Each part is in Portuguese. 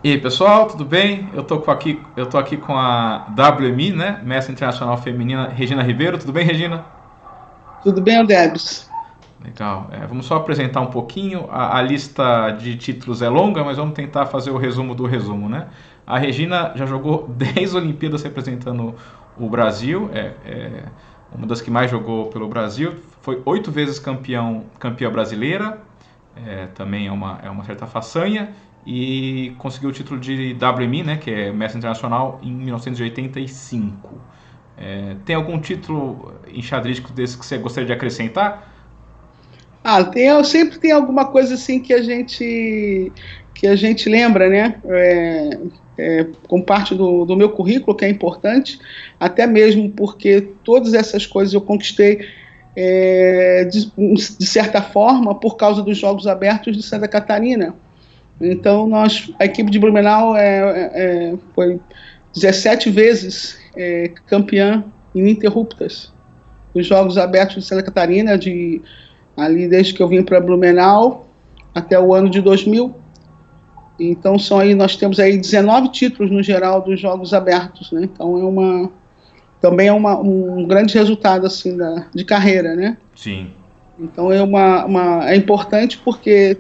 E aí, pessoal, tudo bem? Eu tô aqui com a WMI, né? Mestre Internacional Feminina, Regina Ribeiro. Tudo bem, Regina? Tudo bem, Debs? Legal. Vamos só apresentar um pouquinho. A lista de títulos é longa, mas vamos tentar fazer o resumo do resumo, né? A Regina já jogou 10 Olimpíadas representando o Brasil, uma das que mais jogou pelo Brasil. Foi 8 vezes campeã brasileira, também é uma certa façanha, e conseguiu o título de WMI, né, que é Mestre Internacional, em 1985. Tem algum título enxadrístico desse que você gostaria de acrescentar? Sempre tem alguma coisa assim que a gente lembra, né? Com parte do meu currículo, que é importante, até mesmo porque todas essas coisas eu conquistei de certa forma por causa dos Jogos Abertos de Santa Catarina. Então, a equipe de Blumenau foi 17 vezes campeã ininterruptas dos Jogos Abertos de Santa Catarina, ali desde que eu vim para Blumenau até o ano de 2000. Então, nós temos aí 19 títulos no geral dos Jogos Abertos, né? Então, também é um grande resultado assim de carreira, né? Sim. Então, é importante porque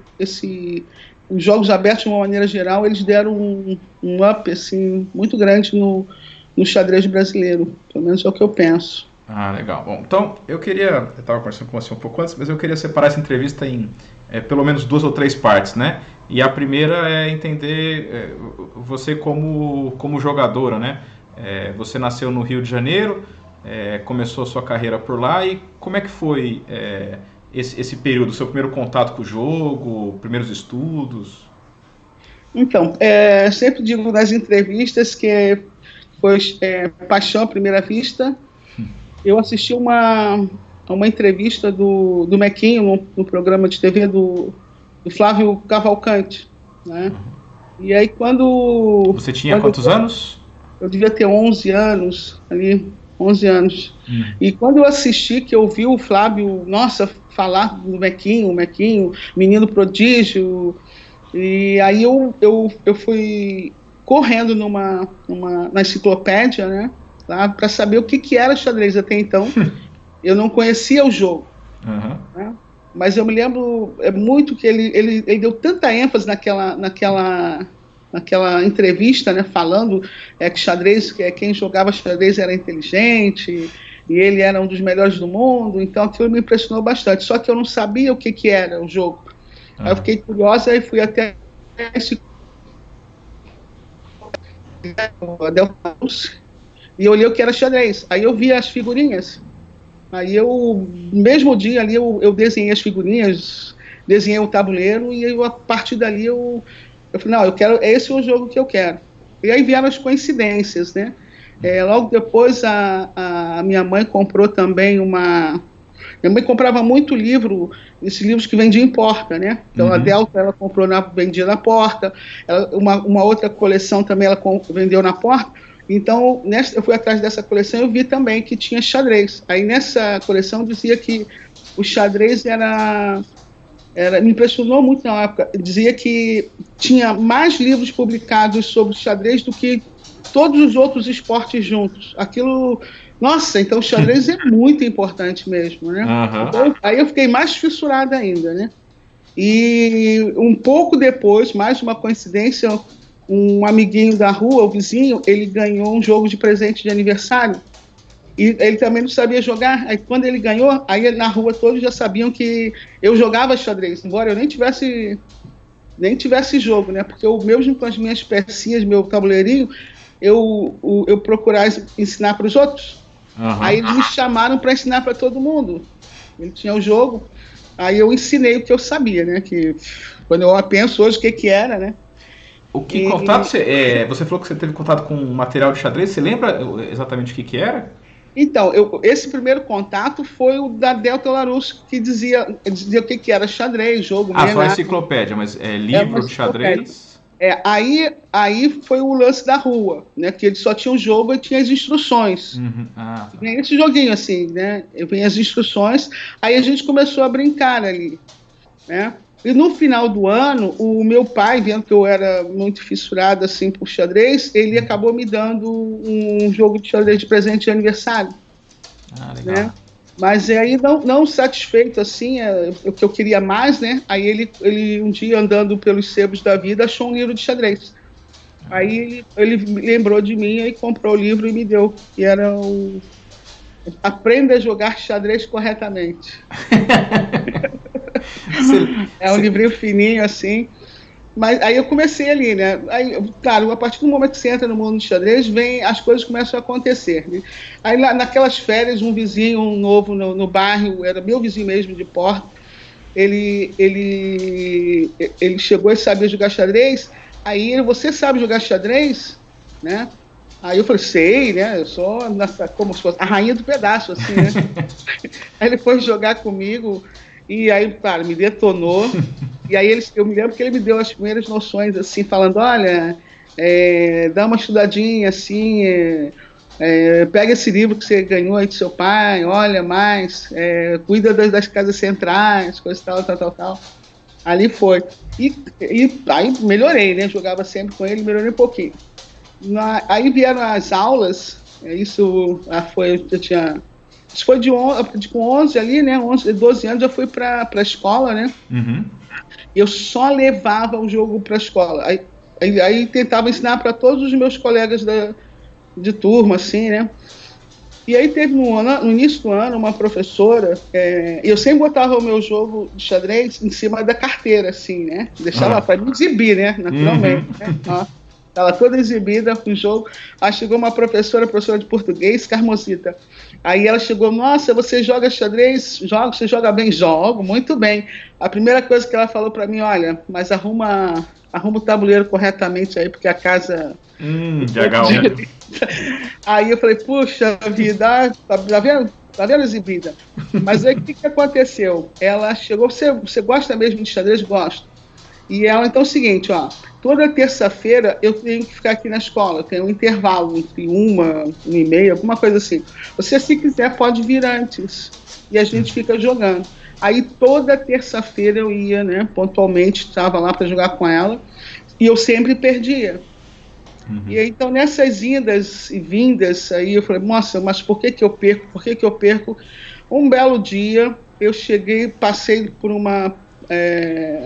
os Jogos Abertos, de uma maneira geral, eles deram um up assim, muito grande no xadrez brasileiro. Pelo menos é o que eu penso. Ah, legal. Bom, então eu estava conversando com você um pouco antes, mas eu queria separar essa entrevista em pelo menos duas ou três partes, né? E a primeira é entender você como jogadora, né? Você nasceu no Rio de Janeiro, começou a sua carreira por lá, e como é que foi esse período, seu primeiro contato com o jogo, primeiros estudos? Então, sempre digo nas entrevistas que foi paixão à primeira vista. Eu assisti uma entrevista do Mequinho no programa de TV do Flávio Cavalcante, né? E aí, Você tinha quantos anos? eu devia ter 11 anos, ali, 11 anos. E quando eu assisti, que eu vi o Flávio, nossa, falar do Mequinho, menino prodígio, e aí eu fui correndo na enciclopédia, né, para saber o que era xadrez. Até então, eu não conhecia o jogo, Uhum. né, mas eu me lembro muito que ele deu tanta ênfase naquela entrevista, né, falando que xadrez, quem jogava xadrez era inteligente, e ele era um dos melhores do mundo. Então aquilo me impressionou bastante, só que eu não sabia o que era o jogo. Aí eu Uhum. fiquei curiosa e fui até esse e olhei o que era xadrez. Aí eu vi as figurinhas. Aí no mesmo dia ali, eu desenhei as figurinhas, desenhei o tabuleiro, e a partir dali eu falei, não, esse é o jogo que eu quero. E aí vieram as coincidências, né? Logo depois a minha mãe comprou também minha mãe comprava muito livro, esses livros que vendiam em porta, né? Então a Uhum. Delta ela comprou, vendia na porta, uma outra coleção também ela vendeu na porta. Então eu fui atrás dessa coleção e eu vi também que tinha xadrez. Aí nessa coleção dizia que o xadrez me impressionou muito na época. Dizia que tinha mais livros publicados sobre xadrez do que todos os outros esportes juntos. Aquilo, nossa, então o xadrez é muito importante mesmo, né? Uhum. Então, aí eu fiquei mais fissurada ainda, né? E um pouco depois, mais uma coincidência, um amiguinho da rua, o vizinho, ele ganhou um jogo de presente de aniversário. E ele também não sabia jogar. Aí quando ele ganhou, aí na rua todos já sabiam que eu jogava xadrez, embora eu nem tivesse jogo, né? Porque mesmo com as minhas pecinhas, meu tabuleirinho, eu procurar ensinar para os outros. Aí Uhum. eles me chamaram para ensinar para todo mundo. Ele tinha o jogo, aí eu ensinei o que eu sabia, né? Que quando eu penso hoje o que era, né? O que contato E, você falou que você teve contato com material de xadrez? Você lembra exatamente o que era? então, esse primeiro contato foi o da Delta Larus, que dizia o que era xadrez, jogo, Ah, só a milenário. enciclopédia, mas Era uma livro de enciclopédia. xadrez? Aí foi o lance da rua, né? Que ele só tinha o jogo e tinha as instruções. Uhum. Ah, tá. Vem esse joguinho assim, né? Eu venho as instruções, aí a gente começou a brincar ali, né? E no final do ano, o meu pai, vendo que eu era muito fissurado assim por xadrez, ele acabou me dando um jogo de xadrez de presente de aniversário. Ah, legal. Né? Mas aí não satisfeito assim, o que eu queria mais, né? Aí ele um dia andando pelos sebos da vida achou um livro de xadrez. Aí ele lembrou de mim e comprou o livro e me deu. E era o Aprenda a Jogar Xadrez Corretamente. É um livrinho fininho assim. Mas aí eu comecei ali, né? Aí, claro, a partir do momento que você entra no mundo do xadrez, as coisas começam a acontecer. Né? Aí naquelas férias, um vizinho novo no bairro, era meu vizinho mesmo de porta, ele chegou e sabia jogar xadrez. Aí você sabe jogar xadrez, né? Aí eu falei, sei, né? Eu sou como se fosse a rainha do pedaço, assim, né? Aí ele foi jogar comigo e aí, cara, me detonou. E aí eu me lembro que ele me deu as primeiras noções, assim, falando, olha, dá uma estudadinha, assim, pega esse livro que você ganhou aí do seu pai, olha mais, cuida das casas centrais, coisa tal. Ali foi. E aí melhorei, né? Jogava sempre com ele, melhorei um pouquinho. Aí vieram as aulas, isso foi, eu tinha... Isso foi com 11 ali, né? 12 anos eu fui para a escola, né? Uhum. Eu só levava o jogo para a escola. Aí tentava ensinar para todos os meus colegas de turma, assim, né? E aí teve no início do ano uma professora, eu sempre botava o meu jogo de xadrez em cima da carteira, assim, né? Deixava para me exibir, né? Naturalmente. Né? Estava toda exibida com o jogo. Aí chegou uma professora de português, Carmosita. Aí ela chegou, nossa, você joga xadrez? Jogo, você joga bem? Jogo, muito bem. A primeira coisa que ela falou para mim, olha, mas arruma o tabuleiro corretamente aí, porque a casa... de H1. Aí eu falei, puxa vida, tá vendo? Tá vendo, exibida? Mas aí o que aconteceu? Ela chegou, você gosta mesmo de xadrez? Gosto. E ela, então, é o seguinte, ó, toda terça-feira eu tenho que ficar aqui na escola, tem um intervalo entre 1h30, alguma coisa assim. Você, se quiser, pode vir antes. E a gente fica jogando. Aí toda terça-feira eu ia, né, pontualmente, estava lá para jogar com ela, e eu sempre perdia. Uhum. E aí, então, nessas indas e vindas, aí eu falei, nossa, mas por que eu perco? Por que eu perco? Um belo dia, eu passei por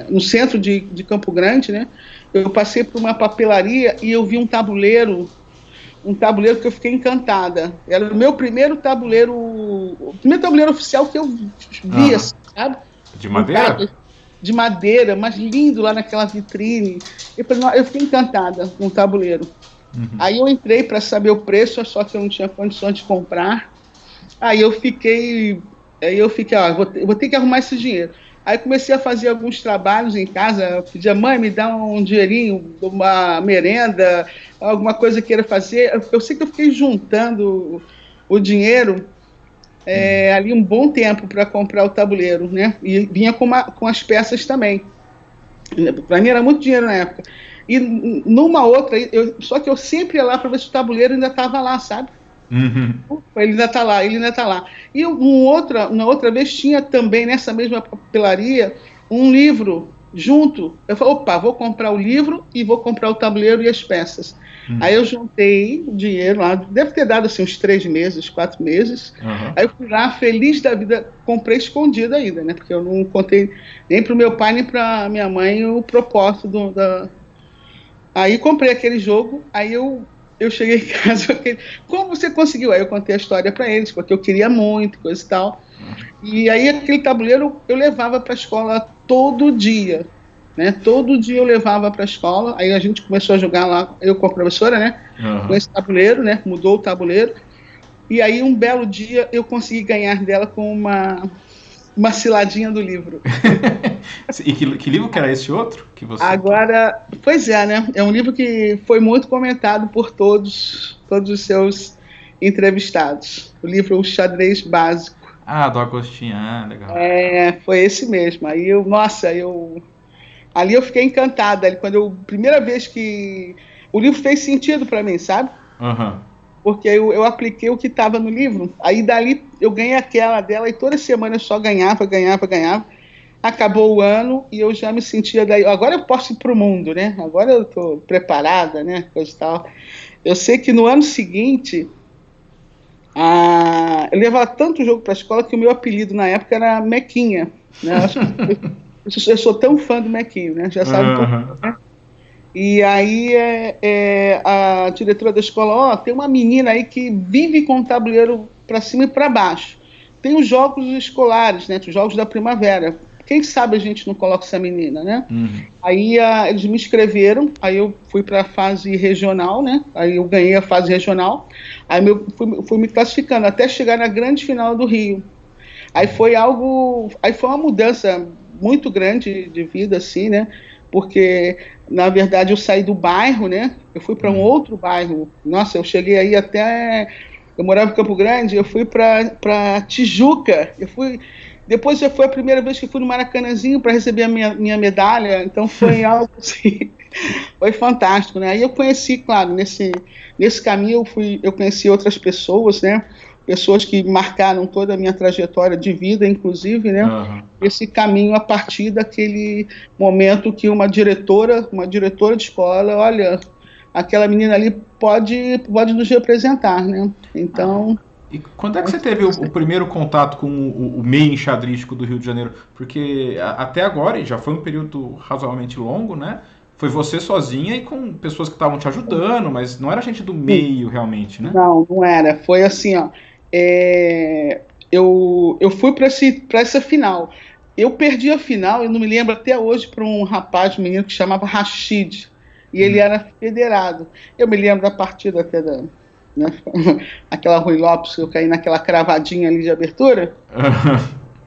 no centro de Campo Grande, né? Eu passei por uma papelaria e eu vi um tabuleiro que eu fiquei encantada. Era o meu primeiro tabuleiro, o primeiro tabuleiro oficial que eu vi, assim, sabe? De madeira? De madeira, mas lindo lá naquela vitrine. Eu fiquei encantada com o tabuleiro. Uhum. Aí eu entrei para saber o preço, só que eu não tinha condições de comprar. Aí eu fiquei, vou ter que arrumar esse dinheiro. Aí comecei a fazer alguns trabalhos em casa, pedia, mãe, me dá um dinheirinho, uma merenda, alguma coisa que queira fazer. Eu sei que eu fiquei juntando o dinheiro ali um bom tempo para comprar o tabuleiro, né? E vinha com as peças também. Para mim era muito dinheiro na época. E numa outra, só que eu sempre ia lá para ver se o tabuleiro ainda estava lá, sabe? Uhum. Ele ainda está lá. E na outra vez tinha também, nessa mesma papelaria, um livro junto. Eu falei, opa, vou comprar o livro e vou comprar o tabuleiro e as peças. Aí eu juntei o dinheiro lá, deve ter dado assim uns 3 meses, 4 meses. Uhum. Aí eu fui lá, feliz da vida, comprei escondido ainda, né? Porque eu não contei nem para o meu pai nem para minha mãe o propósito Aí comprei aquele jogo, aí eu cheguei em casa, como você conseguiu? Aí eu contei a história para eles, porque eu queria muito, coisa e tal. E aí aquele tabuleiro eu levava para a escola todo dia, né? Todo dia eu levava para a escola, aí a gente começou a jogar lá, eu com a professora, né? Uhum. Com esse tabuleiro, né? Mudou o tabuleiro. E aí um belo dia eu consegui ganhar dela com uma ciladinha do livro. E que livro que era esse outro? Que você... Agora, pois é, né? É um livro que foi muito comentado por todos os seus entrevistados. O livro O Xadrez Básico. Ah, do Agostinho, legal. Foi esse mesmo. Aí ali eu fiquei encantada. Primeira vez que o livro fez sentido para mim, sabe? Uhum. Porque eu apliquei o que estava no livro. Aí dali eu ganhei aquela dela e toda semana eu só ganhava. acabou o ano e eu já me sentia daí, agora eu posso ir para o mundo, né? Agora eu estou preparada, né? Coisa e tal. Eu sei que no ano seguinte, eu levava tanto jogo para a escola que o meu apelido na época era Mequinha, né? Eu sou tão fã do Mequinho, né? Já sabe um pouco, né? E aí a diretora da escola, tem uma menina aí que vive com o tabuleiro para cima e para baixo. Tem os jogos escolares, né? Os jogos da primavera. Quem sabe a gente não coloca essa menina, né? Aí eles me inscreveram, aí eu fui para a fase regional, né? Aí eu ganhei a fase regional, aí fui me classificando até chegar na grande final do Rio. Aí foi uma mudança muito grande de vida, assim, né? Porque, na verdade, eu saí do bairro, né? Eu fui para um outro bairro. Nossa, eu cheguei aí eu morava em Campo Grande, eu fui para Tijuca. Depois já foi a primeira vez que eu fui no Maracanãzinho para receber a minha medalha. Então foi algo assim, foi fantástico, né? Aí eu conheci, claro, nesse caminho eu conheci outras pessoas, né? Pessoas que marcaram toda a minha trajetória de vida, inclusive, né? Esse caminho a partir daquele momento que uma diretora de escola, olha, aquela menina ali pode nos representar, né? Então... E quando é que você teve o primeiro contato com o meio enxadrístico do Rio de Janeiro? Porque até agora, e já foi um período razoavelmente longo, né? Foi você sozinha e com pessoas que estavam te ajudando, mas não era gente do meio realmente, né? Não era. Foi assim, ó. Eu fui para essa final. Eu perdi a final, eu não me lembro até hoje, para um rapaz, um menino que chamava Rashid, e ele era federado. Eu me lembro da partida até né, aquela Rui Lopes, que eu caí naquela cravadinha ali de abertura,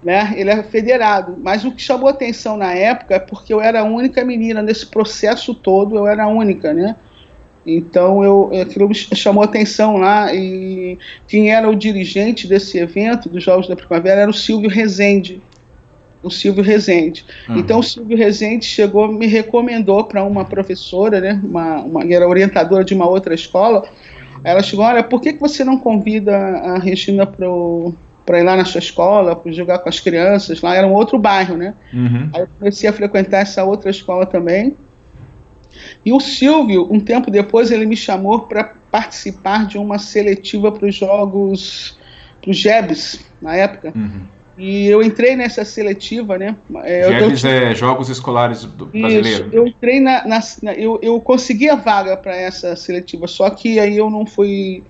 né, ele era federado. Mas o que chamou atenção na época é porque eu era a única menina nesse processo todo, eu era a única, né? Então, aquilo me chamou atenção lá, e quem era o dirigente desse evento, dos Jogos da Primavera, era o Silvio Rezende. Então, o Silvio Rezende me recomendou para uma professora, né, que era orientadora de uma outra escola. Ela chegou, olha, por que você não convida a Regina para ir lá na sua escola, para jogar com as crianças? Lá era um outro bairro, né? Aí eu comecei a frequentar essa outra escola também. E o Silvio, um tempo depois, ele me chamou para participar de uma seletiva para os jogos, para os JEBs, na época. E eu entrei nessa seletiva, né? JEBs é Jogos Escolares Brasileiros. Eu entrei eu consegui a vaga para essa seletiva, só que aí eu não fui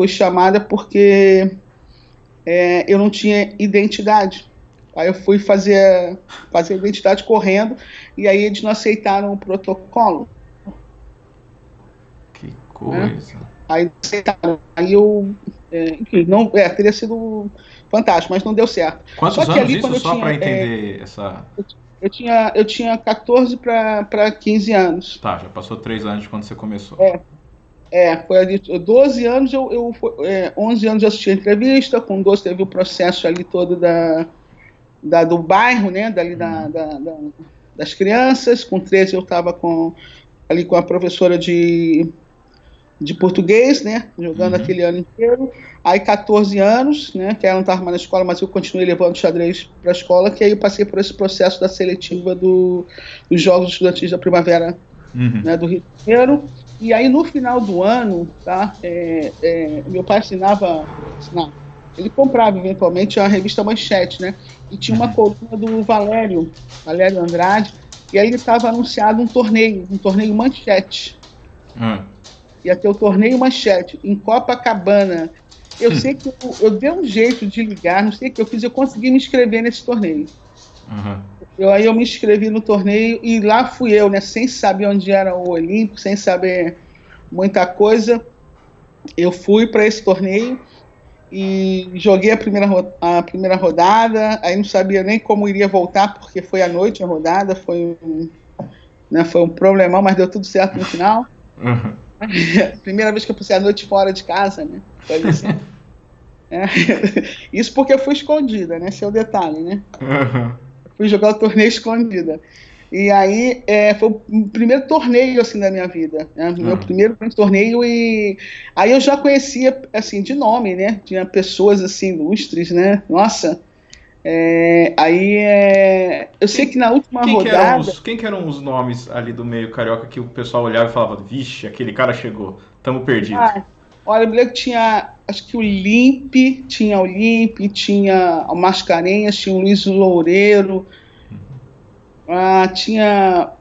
chamada porque eu não tinha identidade. Aí eu fui fazer a identidade correndo, e aí eles não aceitaram o protocolo. Que coisa. Né? Aí aceitaram. Aí enfim, teria sido fantástico, mas não deu certo. Quantos anos ali, isso, só para entender essa... Eu tinha 14 para 15 anos. Tá, já passou 3 anos de quando você começou. Foi ali, 12 anos, 11 anos eu assisti a entrevista, com 12 teve o processo ali todo do bairro, né, das crianças, com 13 eu estava ali com a professora de português, né, jogando aquele ano inteiro. Aí 14 anos, né, que ela não estava mais na escola, mas eu continuei levando xadrez para a escola, que aí eu passei por esse processo da seletiva dos Jogos Estudantis da Primavera, né, do Rio de Janeiro. E aí no final do ano, tá, meu pai assinava, ele comprava eventualmente a revista Manchete, né, e tinha uma coluna do Valério Andrade, e aí ele estava anunciado um torneio Manchete. Ia ter o torneio Manchete, em Copacabana. Eu sei que eu dei um jeito de ligar, não sei o que eu fiz, eu consegui me inscrever nesse torneio. Aí eu me inscrevi no torneio, e lá fui eu, né, sem saber onde era o Olímpico, sem saber muita coisa. Eu fui para esse torneio e joguei a primeira rodada, aí não sabia nem como iria voltar, porque foi à noite a rodada, foi um problemão, mas deu tudo certo no final. Primeira vez que eu passei a noite fora de casa, né? Foi assim. Isso porque eu fui escondida, né? Esse é o detalhe, né? Fui jogar o torneio escondida. E aí foi o primeiro torneio assim da minha vida, né? Meu primeiro torneio. E aí eu já conhecia assim de nome, né? Tinha pessoas assim ilustres, né? Nossa, Eu sei que na última rodada... Quem que eram os nomes ali do meio carioca que o pessoal olhava e falava, vixe, aquele cara chegou, tamo perdido? Olha, eu lembro que tinha, acho que tinha o Mascarenhas, tinha o Luiz Loureiro, tinha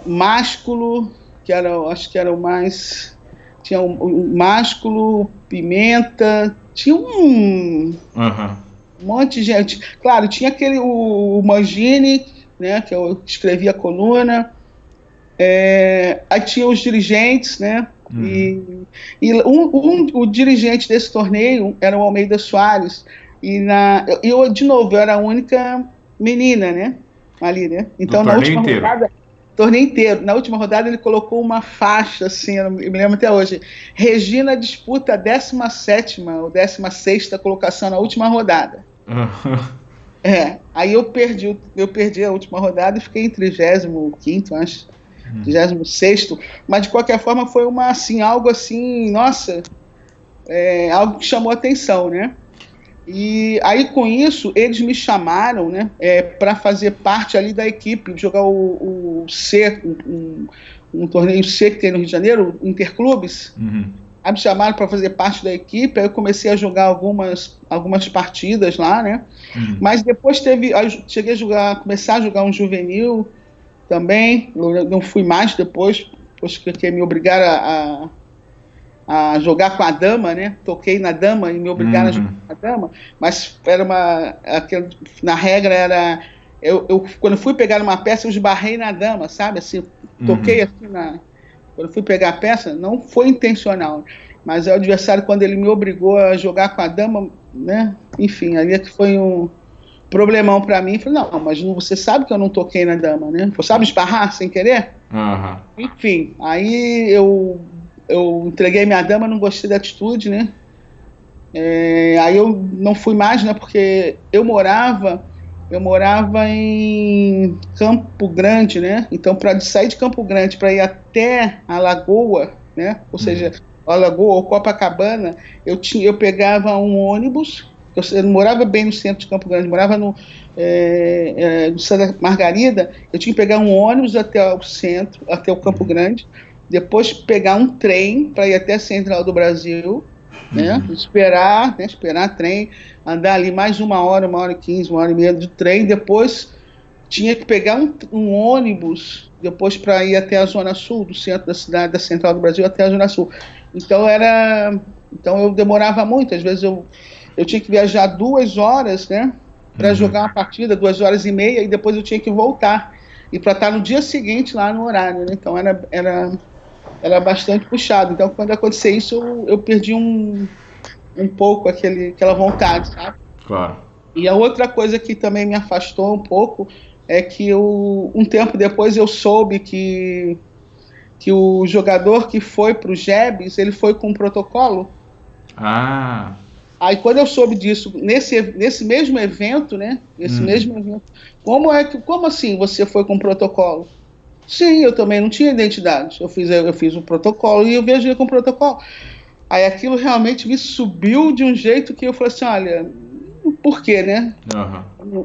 Másculo, acho que era o mais... Tinha o Másculo, Pimenta, tinha um monte de gente. Claro, tinha o Mangini, né, que eu escrevia a coluna, aí tinha os dirigentes, né, o dirigente desse torneio era o Almeida Soares, eu, de novo, eu era a única menina, né, ali, né, então na última rodada, torneio inteiro, na última rodada ele colocou uma faixa, assim, eu me lembro até hoje, Regina disputa a 17ª ou 16ª colocação na última rodada. Aí eu perdi a última rodada e fiquei em 35º, acho, 36º, mas de qualquer forma foi algo assim, nossa, algo que chamou atenção, né? E aí com isso eles me chamaram, né, para fazer parte ali da equipe, jogar o C, um torneio C que tem no Rio de Janeiro, Interclubes. Aí me chamaram para fazer parte da equipe, aí eu comecei a jogar algumas partidas lá, né? Mas depois cheguei a começar a jogar um juvenil também, eu não fui mais depois porque me obrigaram a jogar com a dama, né? Toquei na dama e me obrigaram a jogar com a dama, mas na regra era... Eu quando fui pegar uma peça, eu esbarrei na dama, sabe? Assim, toquei assim quando fui pegar a peça, não foi intencional, mas o adversário, quando ele me obrigou a jogar com a dama, né? Enfim, ali é que foi um problemão para mim. Falei, não, mas você sabe que eu não toquei na dama, né? Você sabe esbarrar sem querer? Enfim, aí eu entreguei minha dama, não gostei da atitude, né? Aí eu não fui mais, né? Porque eu morava em Campo Grande, né? Então, para sair de Campo Grande para ir até a Lagoa, né? Ou seja, a Lagoa ou Copacabana, eu pegava um ônibus. Eu não morava bem no centro de Campo Grande, morava no Santa Margarida. Eu tinha que pegar um ônibus até o centro, até o Campo Grande, depois pegar um trem para ir até a Central do Brasil, né? Esperar trem, andar ali mais 1 hora, 1h15, 1h30 de trem, depois tinha que pegar um ônibus depois para ir até a Zona Sul, do centro da cidade, da Central do Brasil até a Zona Sul. Então eu demorava muito, às vezes eu tinha que viajar 2 horas, né, para jogar uma partida, 2h30, e depois eu tinha que voltar, e para estar no dia seguinte lá no horário, né? Então era bastante puxado. Então, quando aconteceu isso, eu perdi um pouco aquela vontade, sabe? Claro. E a outra coisa que também me afastou um pouco é que um tempo depois eu soube que o jogador que foi para o GEBS, ele foi com um protocolo. Aí quando eu soube disso, nesse mesmo evento, né? Mesmo evento, como assim você foi com um protocolo? Sim, eu também não tinha identidade. Eu fiz um protocolo e eu viajei com o protocolo. Aí aquilo realmente me subiu de um jeito que eu falei assim, olha, por quê, né?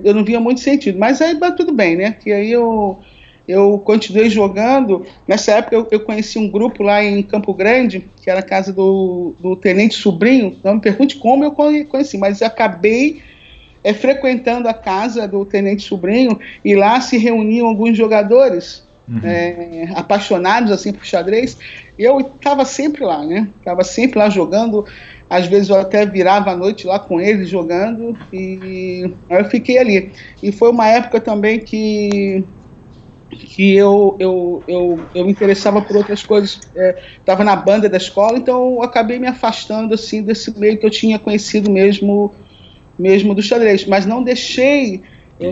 Eu não via muito sentido. Mas aí tudo bem, né? Que aí eu continuei jogando. Nessa época eu conheci um grupo lá em Campo Grande, que era a casa do Tenente Sobrinho. Não me pergunte como eu conheci, mas eu acabei frequentando a casa do Tenente Sobrinho, e lá se reuniam alguns jogadores apaixonados assim por xadrez, e eu estava sempre lá, né? Estava sempre lá jogando, às vezes eu até virava a noite lá com eles jogando, e aí eu fiquei ali. E foi uma época também que eu me interessava por outras coisas, estava na banda da escola, então eu acabei me afastando assim desse meio que eu tinha conhecido mesmo do xadrez, mas eu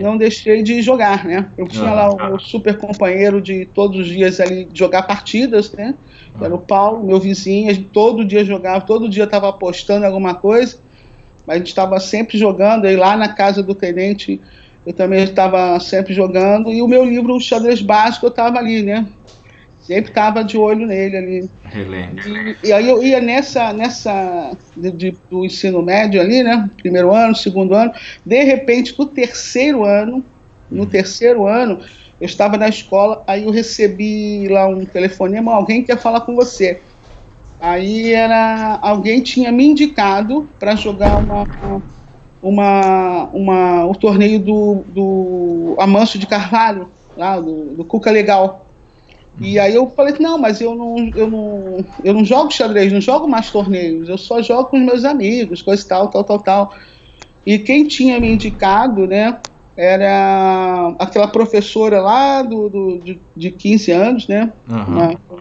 não deixei de jogar, né? Eu tinha lá o meu super companheiro de todos os dias ali jogar partidas, né? Era o Paulo, meu vizinho, a gente todo dia jogava, todo dia estava apostando em alguma coisa, mas a gente estava sempre jogando, aí lá na casa do Tenente eu também estava sempre jogando, e o meu livro, o Xadrez Básico, eu estava ali, né? Sempre estava de olho nele ali. Relente. E aí eu ia do ensino médio ali, né? Primeiro ano, segundo ano. De repente, no terceiro ano, eu estava na escola, aí eu recebi lá um telefonema, alguém quer falar com você. Aí alguém tinha me indicado para jogar o torneio do Amâncio de Carvalho, lá do Cuca Legal. E aí eu falei, não, mas eu não jogo xadrez, não jogo mais torneios, eu só jogo com os meus amigos, coisa e tal. E quem tinha me indicado, né, era aquela professora lá de 15 anos, né,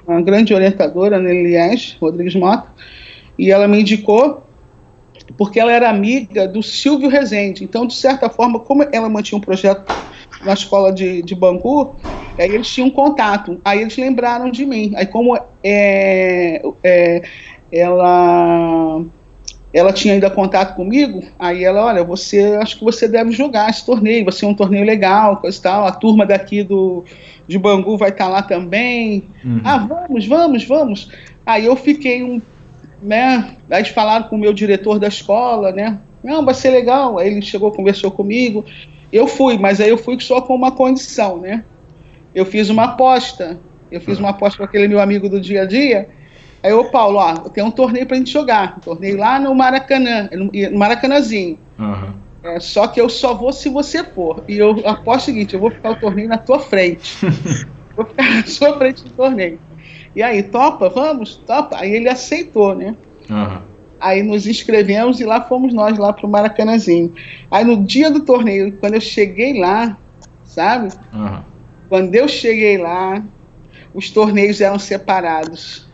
uma grande orientadora, Nelly Liege Rodrigues Mota, e ela me indicou porque ela era amiga do Silvio Rezende. Então, de certa forma, como ela mantinha um projeto na escola de Bangu, aí eles tinham contato. Aí eles lembraram de mim. Aí como ela tinha ainda contato comigo, aí ela, olha, acho que você deve jogar esse torneio, vai ser um torneio legal, coisa e tal, a turma daqui de Bangu vai estar lá também. Ah, vamos. Aí eu fiquei né? Aí eles falaram com o meu diretor da escola, né? Não, vai ser legal. Aí ele chegou, conversou comigo. Eu fui, mas aí eu fui só com uma condição, né? Eu fiz uma aposta. Com aquele meu amigo do dia a dia. Aí, ô Paulo, ó, tem um torneio pra gente jogar. Um torneio lá no Maracanã, no Maracanãzinho. Só que eu só vou se você for. E eu aposto o seguinte, eu vou ficar o torneio na tua frente. Vou ficar na sua frente do torneio. E aí, topa? Vamos? Topa? Aí ele aceitou, né? Aí nos inscrevemos e lá fomos nós, lá pro Maracanãzinho. Aí no dia do torneio, quando eu cheguei lá, sabe? Quando eu cheguei lá, os torneios eram separados.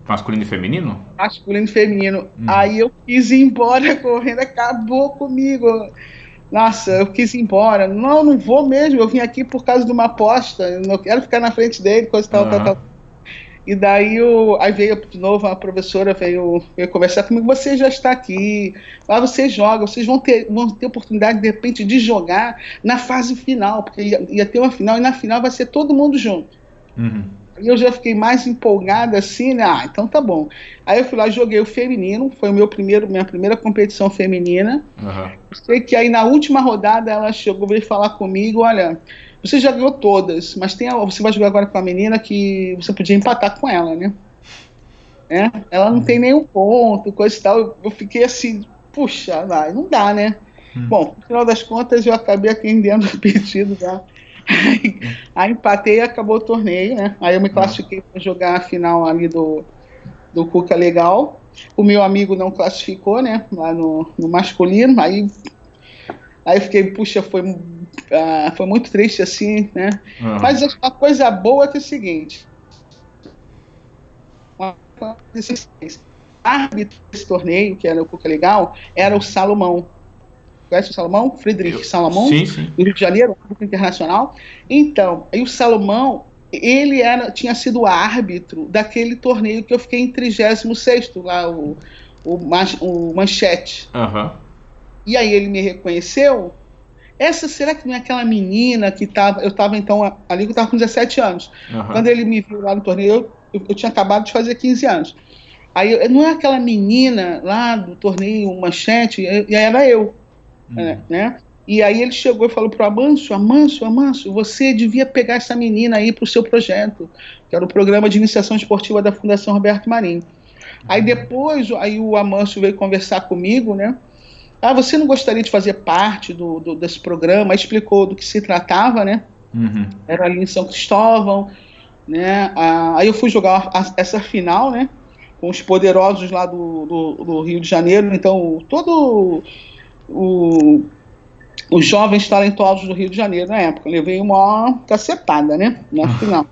Masculino e feminino? Masculino e feminino. Aí eu quis ir embora correndo, acabou comigo. Nossa, eu quis ir embora. Não vou mesmo, eu vim aqui por causa de uma aposta, eu não quero ficar na frente dele, coisa tal. E daí aí veio de novo a professora, veio conversar comigo, você já está aqui, lá você joga, vocês vão ter oportunidade de repente de jogar na fase final, porque ia ter uma final, e na final vai ser todo mundo junto. E eu já fiquei mais empolgada assim, né? Então tá bom. Aí eu fui lá e joguei o feminino, foi minha primeira competição feminina. Sei que aí na última rodada ela chegou, veio falar comigo, olha, você já ganhou todas, mas você vai jogar agora com a menina que você podia empatar com ela, né? Ela não tem nenhum ponto, coisa e tal. Eu fiquei assim, puxa, não dá, né? Bom, no final das contas eu acabei atendendo o pedido dela. Aí empatei e acabou o torneio, né? Aí eu me classifiquei para jogar a final ali do Cuca Legal. O meu amigo não classificou, né? Lá no masculino. Aí eu fiquei, puxa, foi muito triste assim, né? Mas a coisa boa é que é o seguinte: o árbitro desse torneio, que era o Cuca Legal, era o Salomão. Conhece o Salomão? Friedrich Salomão, do Rio de Janeiro, árbitro internacional. Então, aí o Salomão, ele tinha sido árbitro daquele torneio que eu fiquei em 36º, lá, o Manchete. E aí ele me reconheceu. Será que não é aquela menina que eu estava então, ali que eu estava com 17 anos. Quando ele me viu lá no torneio, eu tinha acabado de fazer 15 anos. Aí, não é aquela menina lá do torneio Manchete? E aí era eu. Né? E aí ele chegou e falou para o Amâncio, você devia pegar essa menina aí para o seu projeto, que era o programa de iniciação esportiva da Fundação Roberto Marinho. Aí depois, o Amâncio veio conversar comigo, né? Você não gostaria de fazer parte desse programa? Aí explicou do que se tratava, né? Era ali em São Cristóvão, né? Aí eu fui jogar essa final, né? Com os poderosos lá do Rio de Janeiro, então os jovens talentosos do Rio de Janeiro na época. Eu levei uma cacetada, né? Na final.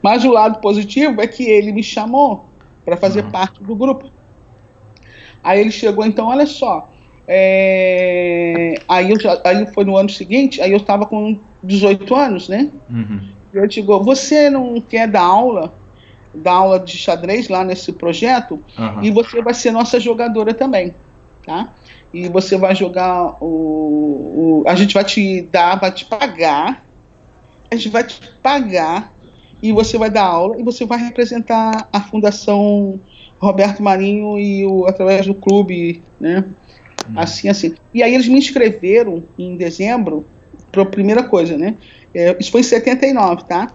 Mas o lado positivo é que ele me chamou para fazer parte do grupo. Aí ele chegou, então, olha só. Aí foi no ano seguinte, aí eu estava com 18 anos, né? E ele chegou, você não quer dar aula de xadrez lá nesse projeto? E você vai ser nossa jogadora também, tá? E você vai jogar a gente vai te pagar, e você vai dar aula e você vai representar a Fundação Roberto Marinho através do clube, né? Assim. E aí eles me inscreveram em dezembro para a primeira coisa, né? Isso foi em 79, tá?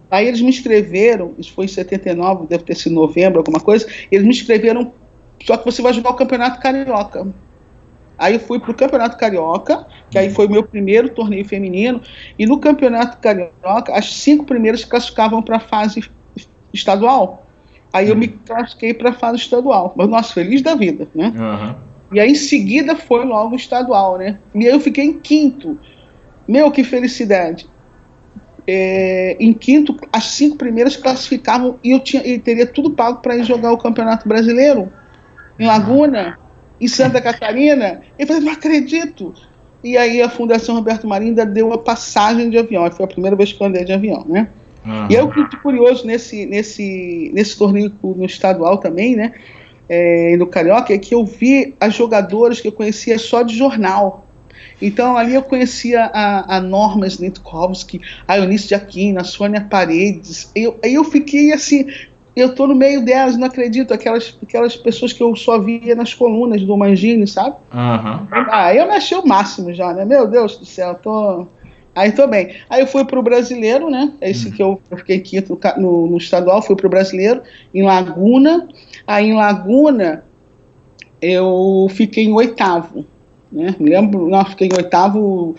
Aí eles me inscreveram, isso foi em 79, deve ter sido novembro, alguma coisa, eles me inscreveram, só que você vai jogar o Campeonato Carioca. Aí eu fui para o Campeonato Carioca, que aí foi o meu primeiro torneio feminino, e no Campeonato Carioca, as 5 primeiras classificavam para a fase estadual. Aí eu me classifiquei para a fase estadual. Mas, nossa, feliz da vida, né? E aí, em seguida, foi logo o estadual, né? E aí eu fiquei em quinto. Meu, que felicidade. Em quinto, as 5 primeiras classificavam e eu teria tudo pago para ir jogar o Campeonato Brasileiro em Laguna, em Santa Catarina. Eu falei, não acredito. E aí a Fundação Roberto Marinho ainda deu uma passagem de avião. Foi a primeira vez que eu andei de avião, né? E aí, o que é curioso nesse torneio no estadual também, né? No Carioca, é que eu vi as jogadoras que eu conhecia só de jornal. Então, ali eu conhecia a Norma Snitkovski, a Eunice de Aquino, a Sônia Paredes. Aí eu fiquei assim, eu tô no meio delas, não acredito, aquelas pessoas que eu só via nas colunas do Mangini, sabe? Aí eu me achei o máximo já, né? Meu Deus do céu, aí tô bem. Aí eu fui pro Brasileiro, né? Esse que eu fiquei quinto no estadual, fui pro Brasileiro, em Laguna. Aí em Laguna eu fiquei em 8º. Né? Me lembro, não, fiquei em 8º,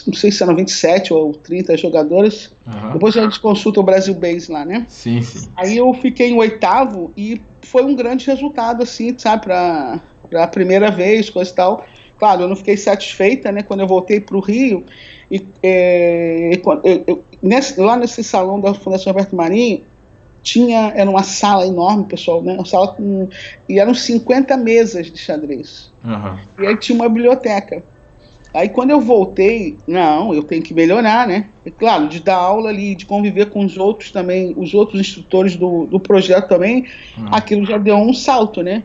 não sei se eram 27 ou 30 jogadores. Depois a gente consulta o Brasil Base lá, né? Sim. Aí eu fiquei em 8º e foi um grande resultado, assim, sabe, para a primeira vez, coisa e tal. Claro, eu não fiquei satisfeita, né, quando eu voltei para o Rio, lá nesse salão da Fundação Roberto Marinho, era uma sala enorme, pessoal, né? Uma sala e eram 50 mesas de xadrez. E aí tinha uma biblioteca. Aí quando eu voltei, não, eu tenho que melhorar, né? E, claro, de dar aula ali, de conviver com os outros também, os outros instrutores do projeto também, aquilo já deu um salto, né?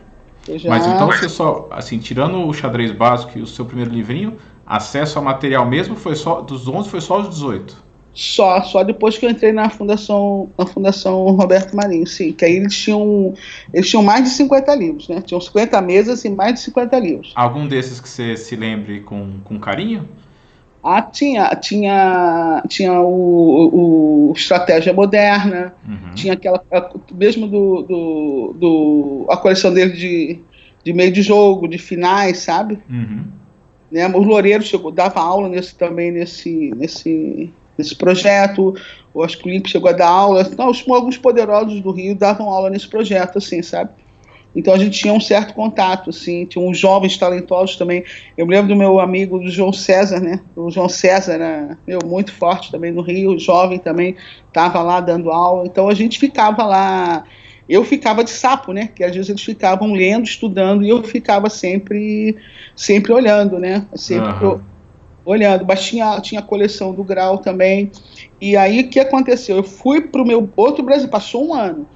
Mas então você só, assim, tirando o xadrez básico e o seu primeiro livrinho, acesso a material mesmo foi só, dos 11 foi só os 18? Só depois que eu entrei na Fundação Roberto Marinho, sim, que aí eles tinham mais de 50 livros, né? Tinham 50 mesas e mais de 50 livros. Algum desses que você se lembre com carinho? Tinha o Estratégia Moderna, tinha aquela, mesmo a coleção dele de meio de jogo, de finais, sabe? Né? O Loureiro dava aula nesse projeto, eu acho que o Link chegou a dar aula, não, alguns poderosos do Rio davam aula nesse projeto, assim, sabe? Então a gente tinha um certo contato, assim, tinha uns jovens talentosos também. Eu me lembro do meu amigo do João César, né? O João César era muito forte também no Rio, jovem também, estava lá dando aula. Então a gente ficava lá, eu ficava de sapo, né? Que às vezes eles ficavam lendo, estudando, e eu ficava sempre olhando, né? Olhando, mas tinha a coleção do Grau também. E aí o que aconteceu? Eu fui para o meu outro Brasil, passou um ano.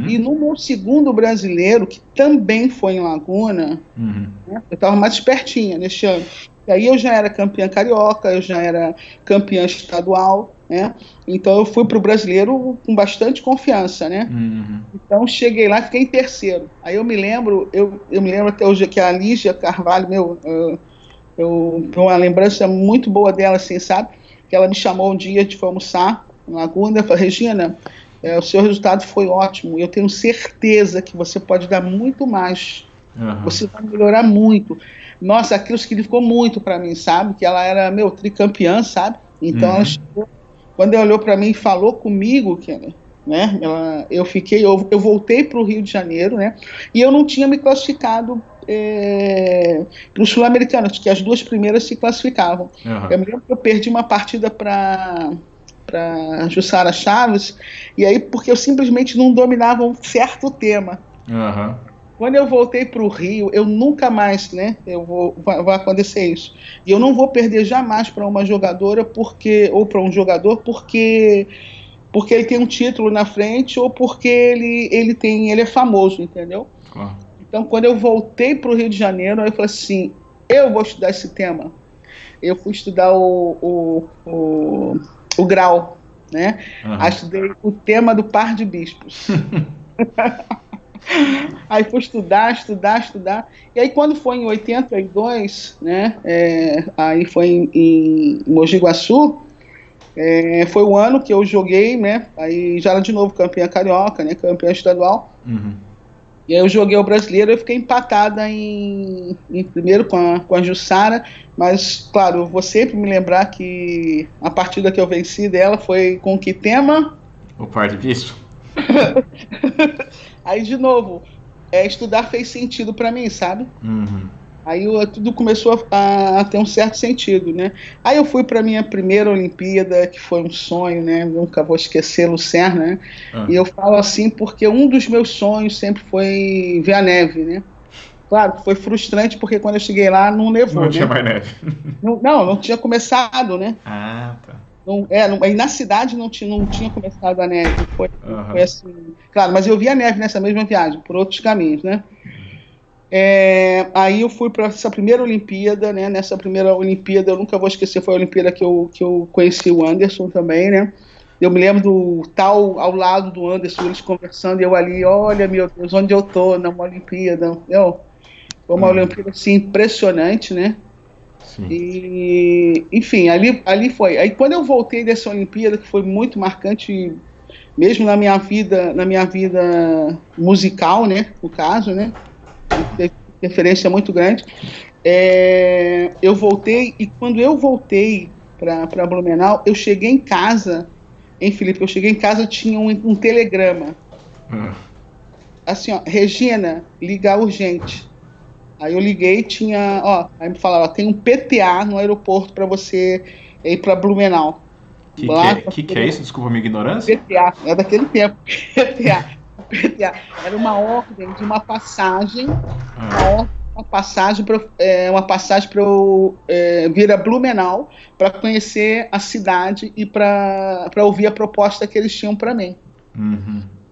E no meu segundo brasileiro, que também foi em Laguna, né, eu estava mais espertinha neste ano. E aí eu já era campeã carioca, eu já era campeã estadual, né? Então eu fui para o brasileiro com bastante confiança, né? Então cheguei lá e fiquei em terceiro. Aí eu me lembro até hoje que a Lígia Carvalho, uma lembrança muito boa dela, assim, sabe? Que ela me chamou um dia, a gente foi almoçar em Laguna, eu falei, Regina, o seu resultado foi ótimo, eu tenho certeza que você pode dar muito mais, você vai melhorar muito. Nossa, aquilo significou muito para mim, sabe? Que ela era, tricampeã, sabe? Então, ela chegou, quando ela olhou para mim e falou comigo, né? Eu voltei para o Rio de Janeiro, né? E eu não tinha me classificado para os sul-americanos, que as 2 primeiras se classificavam. Eu me lembro que eu perdi uma partida para Jussara Chaves, e aí porque eu simplesmente não dominava um certo tema. Quando eu voltei para o Rio, eu nunca mais, né, vai acontecer isso. E eu não vou perder jamais para uma jogadora ou para um jogador porque ele tem um título na frente ou porque ele é famoso, entendeu? Então, quando eu voltei para o Rio de Janeiro, eu falei assim, eu vou estudar esse tema. Eu fui estudar o Grau, né? Aí estudei o tema do par de bispos. Aí fui estudar. E aí quando foi em 82, né? Aí foi em Mogi Guaçu, foi o ano que eu joguei, né? Aí já era de novo campeã carioca, né? Campeã estadual. E aí eu joguei o brasileiro e fiquei empatada em primeiro com a Jussara, mas, claro, eu vou sempre me lembrar que a partida que eu venci dela foi com que tema? O par de bispo. Aí, de novo, estudar fez sentido para mim, sabe? Aí tudo começou a ter um certo sentido, né? Aí eu fui para minha primeira Olimpíada, que foi um sonho, né? Nunca vou esquecer, Lucerna, né? E eu falo assim porque um dos meus sonhos sempre foi ver a neve, né? Claro que foi frustrante porque quando eu cheguei lá não nevou, Não tinha né? mais neve. Não tinha começado, né? Ah, tá. Aí na cidade não tinha começado a neve, foi assim. Claro, mas eu vi a neve nessa mesma viagem, por outros caminhos, né? Aí eu fui para essa primeira Olimpíada, né? Nessa primeira Olimpíada, eu nunca vou esquecer, foi a Olimpíada que eu conheci o Anderson também, né? Eu me lembro do tal ao lado do Anderson, eles conversando, e eu ali, olha, meu Deus, onde eu tô numa Olimpíada? Foi uma Olimpíada assim, impressionante, né? Sim. E, enfim, ali foi. Aí quando eu voltei dessa Olimpíada, que foi muito marcante, mesmo na minha vida musical, né? No caso, né? Teve referência muito grande. Eu voltei, e quando eu voltei para Blumenau, eu cheguei em casa, Felipe? Eu cheguei em casa, tinha um telegrama. Assim, ó, Regina, ligar urgente. Aí eu liguei, aí me falaram, tem um PTA no aeroporto para você ir para Blumenau. Que é isso? Desculpa a minha ignorância. PTA, é daquele tempo. PTA. Era uma ordem de uma passagem, uma passagem para eu vir a Blumenau para conhecer a cidade e para ouvir a proposta que eles tinham para mim.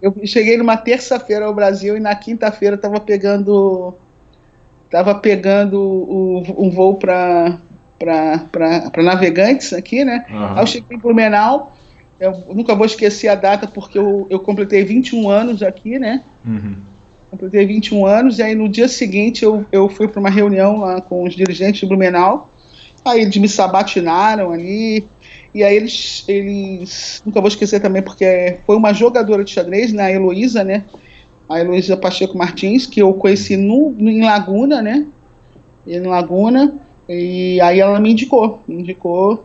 Eu cheguei numa terça-feira ao Brasil e na quinta-feira estava pegando um voo para Navegantes aqui, né? Aí eu cheguei em Blumenau. Eu nunca vou esquecer a data porque eu completei 21 anos aqui, né? Completei 21 anos, e aí no dia seguinte eu fui para uma reunião lá com os dirigentes de Blumenau. Aí eles me sabatinaram ali, e aí eles nunca vou esquecer também porque foi uma jogadora de xadrez, né? A Heloísa, né? A Heloísa Pacheco Martins, que eu conheci em Laguna, né? Em Laguna. E aí ela me indicou,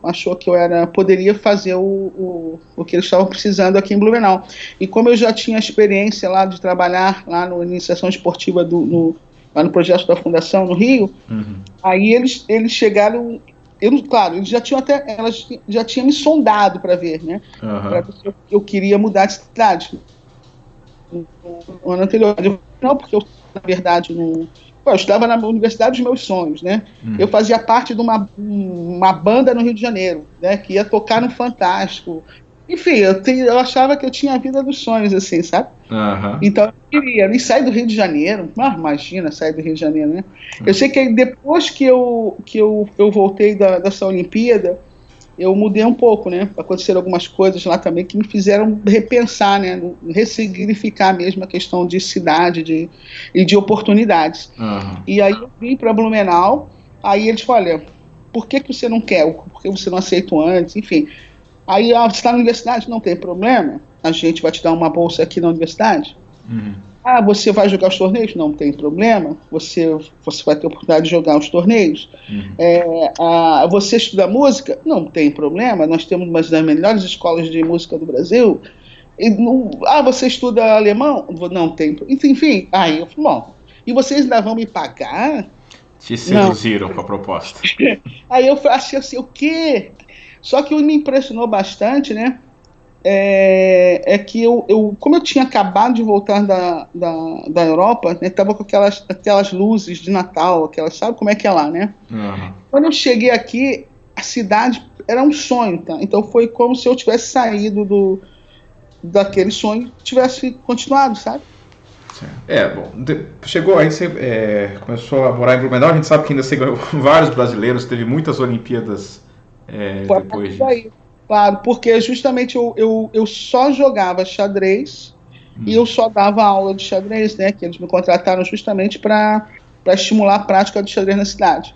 achou que eu poderia fazer o que eles estavam precisando aqui em Blumenau. E como eu já tinha experiência lá de trabalhar lá na iniciação esportiva lá no projeto da Fundação no Rio, aí eles chegaram, eles elas já tinham me sondado para ver, né? Para ver se eu queria mudar de cidade. No ano anterior, não, porque eu, na verdade, eu estudava na Universidade dos Meus Sonhos, né? Eu fazia parte de uma banda no Rio de Janeiro, né? Que ia tocar no Fantástico. Enfim, eu achava que eu tinha a vida dos sonhos, assim, sabe? Então eu queria nem sair do Rio de Janeiro. Imagina sair do Rio de Janeiro, né? Eu sei que depois que eu voltei dessa Olimpíada, eu mudei um pouco, né? Aconteceram algumas coisas lá também que me fizeram repensar, né? Ressignificar mesmo a questão de cidade e de oportunidades. E aí eu vim para Blumenau, aí eles falaram, olha, por que você não quer? Por que você não aceita antes? Enfim. Aí, você está na universidade? Não tem problema. A gente vai te dar uma bolsa aqui na universidade. Você vai jogar os torneios? Não tem problema. Você vai ter a oportunidade de jogar os torneios. Você estuda música? Não tem problema. Nós temos uma das melhores escolas de música do Brasil. Você estuda alemão? Não tem. Enfim. Aí eu falei, bom, e vocês ainda vão me pagar? Te seduziram com a proposta. Aí eu achei assim, o quê? Só que me impressionou bastante, né? Que como eu tinha acabado de voltar da Europa, né, tava com aquelas luzes de Natal, sabe como é que é lá, né? Quando eu cheguei aqui, a cidade era um sonho, tá? Então foi como se eu tivesse saído daquele sonho e tivesse continuado, sabe? Chegou, aí você começou a morar em Blumenau, a gente sabe que ainda você ganhou vários brasileiros, teve muitas Olimpíadas depois disso. Claro, porque justamente eu só jogava xadrez e eu só dava aula de xadrez, né? Que eles me contrataram justamente para estimular a prática de xadrez na cidade.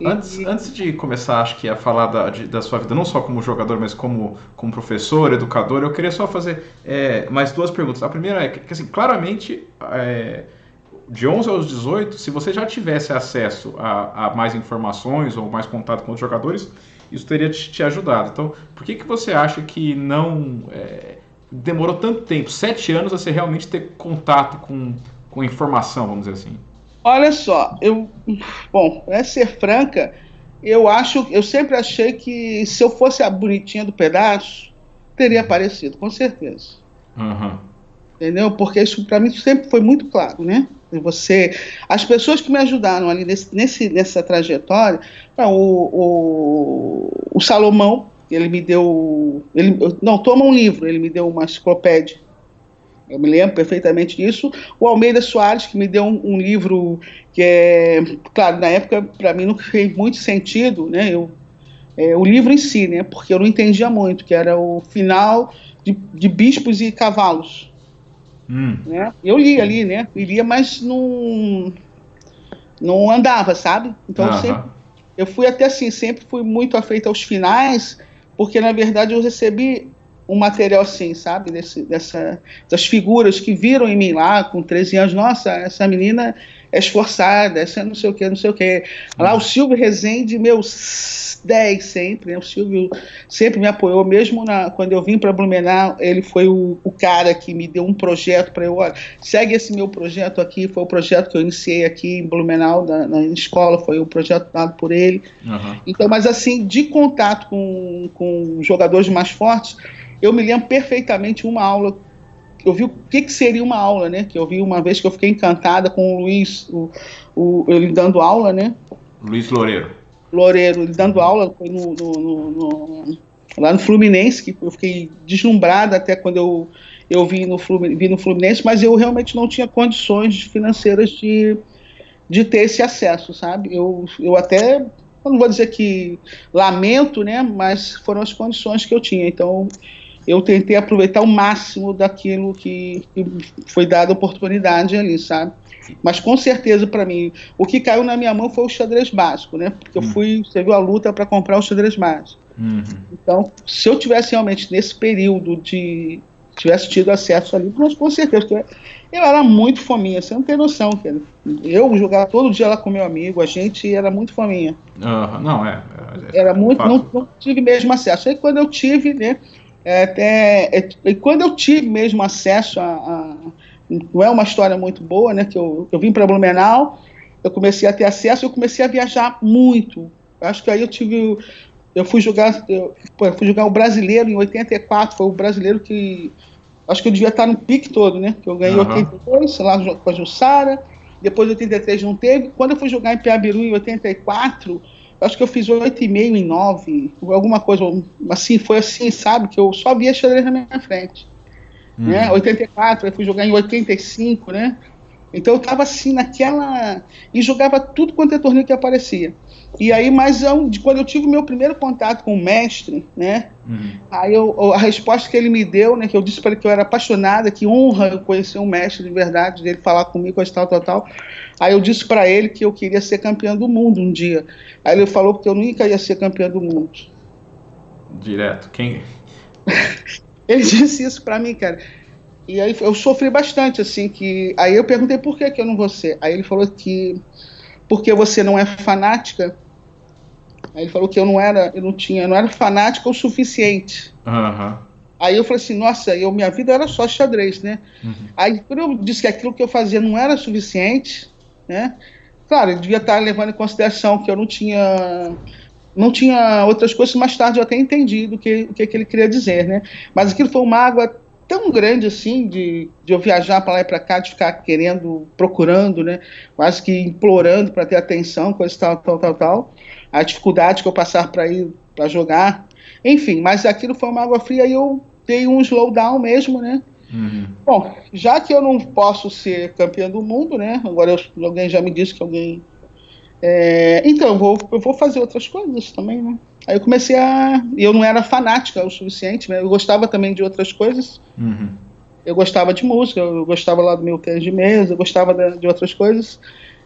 Antes de começar, acho que a falar da sua vida, não só como jogador, mas como professor, educador, eu queria só fazer mais duas perguntas. A primeira é que assim, claramente, de 11 aos 18, se você já tivesse acesso a mais informações ou mais contato com os jogadores, isso teria te ajudado. Então, por que você acha que não demorou tanto tempo, 7 anos, a você realmente ter contato com informação, vamos dizer assim? Olha só, bom, para ser franca, eu sempre achei que se eu fosse a bonitinha do pedaço, teria aparecido, com certeza. Uhum. Entendeu? Porque isso para mim sempre foi muito claro, né? As pessoas que me ajudaram ali nessa trajetória, o Salomão, ele me deu, não, toma um livro, ele me deu uma enciclopédia. Eu me lembro perfeitamente disso. O Almeida Soares, que me deu um livro que claro, na época, para mim não fez muito sentido, né? O livro em si, né? Porque eu não entendia muito, que era o final de Bispos e Cavalos. Né? Eu li ali, né? Eu lia, mas não andava, sabe? Então eu fui até assim, sempre fui muito afeito aos finais, porque na verdade eu recebi um material assim, sabe? Das figuras que viram em mim lá com 13 anos, nossa, essa menina é esforçada, essa não sei o que, não sei o que. Lá o Silvio Rezende, meus 10 sempre, né? O Silvio sempre me apoiou, mesmo quando eu vim para Blumenau, ele foi o cara que me deu um projeto para eu, olha, segue esse meu projeto aqui, foi o projeto que eu iniciei aqui em Blumenau, na escola, foi o projeto dado por ele. Então, mas assim, de contato com jogadores mais fortes, eu me lembro perfeitamente uma aula, eu vi o que seria uma aula, né? Que eu vi uma vez que eu fiquei encantada com o Luiz, ele dando aula, né? Luiz Loureiro. Ele dando aula, foi lá no Fluminense, que eu fiquei deslumbrada até quando eu vi no Fluminense, mas eu realmente não tinha condições financeiras de ter esse acesso, sabe? Eu não vou dizer que lamento, né? Mas foram as condições que eu tinha, então eu tentei aproveitar o máximo daquilo que foi dada oportunidade ali, sabe? Mas com certeza para mim, o que caiu na minha mão foi o xadrez básico, né? Porque você viu a luta para comprar o xadrez básico. Então, se eu tivesse realmente nesse período tivesse tido acesso ali, mas com certeza, porque eu era muito fominha, você não tem noção, cara. Eu jogava todo dia lá com meu amigo, a gente era muito fominha. Não, era muito, não tive mesmo acesso. Aí quando eu tive, né? Quando eu tive mesmo acesso não é uma história muito boa, né? Que eu vim para Blumenau, eu comecei a ter acesso, eu comecei a viajar muito. Acho que aí eu fui jogar o Brasileiro em 84, foi o Brasileiro que acho que eu devia estar no pique todo, né? Que eu ganhei em 82, lá com a Jussara, depois em 83 não teve. Quando eu fui jogar em Piabiru em 84, acho que eu fiz 8,5 em 9, alguma coisa assim, foi assim, sabe? Que eu só via xadrez na minha frente. Né? 84, eu fui jogar em 85, né? Então eu estava assim naquela... E jogava tudo quanto é torneio que aparecia. E aí, quando eu tive o meu primeiro contato com o mestre, né? Aí a resposta que ele me deu, né? Que eu disse para ele que eu era apaixonada, que honra eu conhecer um mestre de verdade, dele falar comigo, tal. Aí eu disse para ele que eu queria ser campeã do mundo um dia. Aí ele falou que eu nunca ia ser campeã do mundo. Direto. Quem... Ele disse isso para mim, cara. E aí eu sofri bastante, assim, aí eu perguntei por que eu não vou ser. Aí ele falou que porque você não é fanática. Aí ele falou que eu não era fanática o suficiente. Aí eu falei assim, nossa, minha vida era só xadrez, né? Aí quando eu disse que aquilo que eu fazia não era suficiente, né? Claro, ele devia estar levando em consideração que eu não tinha outras coisas. Mais tarde eu até entendi o que ele queria dizer, né? Mas aquilo foi uma água tão grande assim, de eu viajar para lá e para cá, de ficar procurando, né? Quase que implorando para ter atenção, coisa tal. A dificuldade que eu passava para ir para jogar. Enfim, mas aquilo foi uma água fria e eu dei um slowdown mesmo, né? Bom, já que eu não posso ser campeão do mundo, né? Agora alguém já me disse que alguém... então, eu vou fazer outras coisas também, né? Aí eu comecei eu não era fanática o suficiente, né? Eu gostava também de outras coisas. Uhum. Eu gostava de música, eu gostava lá do meu tênis de mesa, eu gostava de outras coisas.